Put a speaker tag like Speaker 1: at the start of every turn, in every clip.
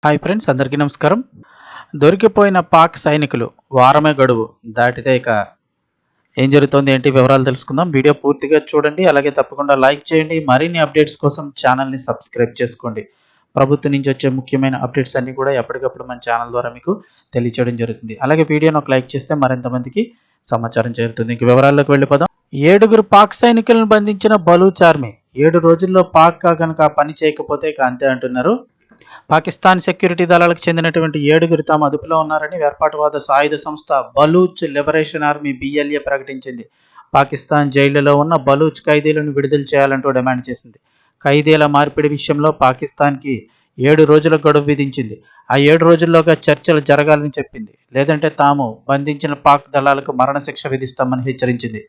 Speaker 1: Hi friends, అందరికీ నమస్కారం. దొరికిపోయిన పాక్ సైనికులు వారమే గడువు దాటితే ఇక ఏం జరుగుతోంది, ఏంటి వివరాలు తెలుసుకుందాం. వీడియో పూర్తిగా చూడండి, అలాగే తప్పకుండా లైక్ చేయండి. మరిన్ని అప్డేట్స్ కోసం ఛానల్ని సబ్స్క్రైబ్ చేసుకోండి. ప్రభుత్వం నుంచి వచ్చే ముఖ్యమైన అప్డేట్స్ అన్నీ కూడా ఎప్పటికప్పుడు మన ఛానల్ ద్వారా మీకు తెలియచేయడం జరుగుతుంది. అలాగే వీడియోని ఒక లైక్ చేస్తే మరింత మందికి సమాచారం చేరుతుంది. ఇంక వివరాల్లోకి వెళ్ళిపోదాం. 7 పాక్ సైనికులను బంధించిన బలూచ్ ఆర్మీ 7 రోజుల్లో పాక్ కనుక పని చేయకపోతే ఇక అంతే అంటున్నారు. పాకిస్తాన్ సెక్యూరిటీ దళాలకు చెందినటువంటి 7 తాము అదుపులో ఉన్నారని వేర్పాటువాద సాయుధ సంస్థ బలూచ్ లిబరేషన్ ఆర్మీ BLA ప్రకటించింది. పాకిస్తాన్ జైళ్లలో ఉన్న బలూచ్ ఖైదీలను విడుదల చేయాలంటూ డిమాండ్ చేసింది. ఖైదీల మార్పిడి విషయంలో పాకిస్తాన్కి 7 రోజుల గడువు విధించింది. ఆ 7 రోజుల్లోగా చర్చలు జరగాలని చెప్పింది. లేదంటే తాము బంధించిన పాక్ దళాలకు మరణశిక్ష విధిస్తామని హెచ్చరించింది.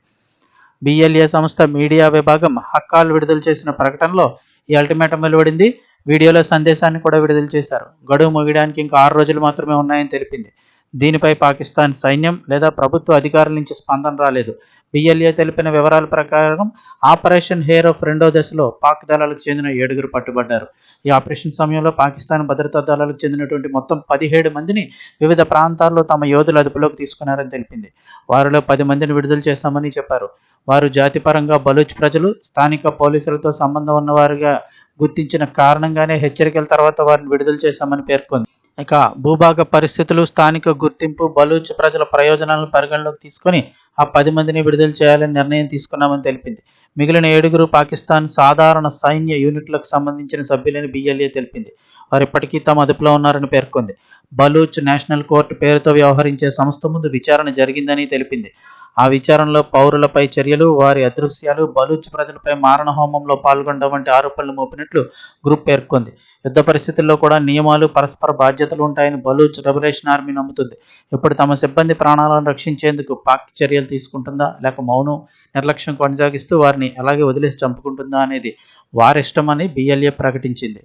Speaker 1: BLA సంస్థ మీడియా విభాగం హక్కాల్ విడుదల చేసిన ప్రకటనలో ఈ అల్టిమేటం వెలువడింది. వీడియోలో సందేశాన్ని కూడా విడుదల చేశారు. గడువు ముగియడానికి ఇంకా 6 రోజులు మాత్రమే ఉన్నాయని తెలిపింది. దీనిపై పాకిస్తాన్ సైన్యం లేదా ప్రభుత్వ అధికారుల నుంచి స్పందన రాలేదు. BLA తెలిపిన వివరాల ప్రకారం ఆపరేషన్ హేర్ ఆఫ్ 2వ దశలో పాక్ దళాలకు చెందిన 7 పట్టుబడ్డారు. ఈ ఆపరేషన్ సమయంలో పాకిస్తాన్ భద్రతా దళాలకు చెందినటువంటి మొత్తం 17 మందిని వివిధ ప్రాంతాల్లో తమ యోధుల అదుపులోకి తీసుకున్నారని తెలిపింది. వారిలో 10 మందిని విడుదల చేశామని చెప్పారు. వారు జాతిపరంగా బలూచ్ ప్రజలు, స్థానిక పోలీసులతో సంబంధం ఉన్నవారుగా గుర్తించిన కారణంగానే హెచ్చరికల తర్వాత వారిని విడుదల చేశామని పేర్కొంది. ఇక భూభాగ పరిస్థితులు, స్థానిక గుర్తింపు, బలూచ్ ప్రజల ప్రయోజనాలను పరిగణలోకి తీసుకొని ఆ 10 మందిని విడుదల చేయాలని నిర్ణయం తీసుకున్నామని తెలిపింది. మిగిలిన 7 పాకిస్తాన్ సాధారణ సైన్య యూనిట్లకు సంబంధించిన సభ్యులని BLA తెలిపింది. వారు ఇప్పటికీ తమ అదుపులో ఉన్నారని పేర్కొంది. బలూచ్ నేషనల్ కోర్టు పేరుతో వ్యవహరించే సంస్థ ముందు విచారణ జరిగిందని తెలిపింది. ఆ విచారణలో పౌరులపై చర్యలు, వారి అదృశ్యాలు, బలూచ్ ప్రజలపై మారణ హోమంలో పాల్గొనడం వంటి ఆరోపణలు మోపినట్లు గ్రూప్ పేర్కొంది. యుద్ధ పరిస్థితుల్లో కూడా నియమాలు, పరస్పర బాధ్యతలు ఉంటాయని బలూచ్ లిబరేషన్ ఆర్మీ నమ్ముతుంది. ఇప్పుడు తమ సిబ్బంది ప్రాణాలను రక్షించేందుకు పాక్ చర్యలు తీసుకుంటుందా, లేక మౌనం, నిర్లక్ష్యం కొనసాగిస్తూ వారిని అలాగే వదిలేసి చంపుకుంటుందా అనేది వారిష్టమని BLA ప్రకటించింది.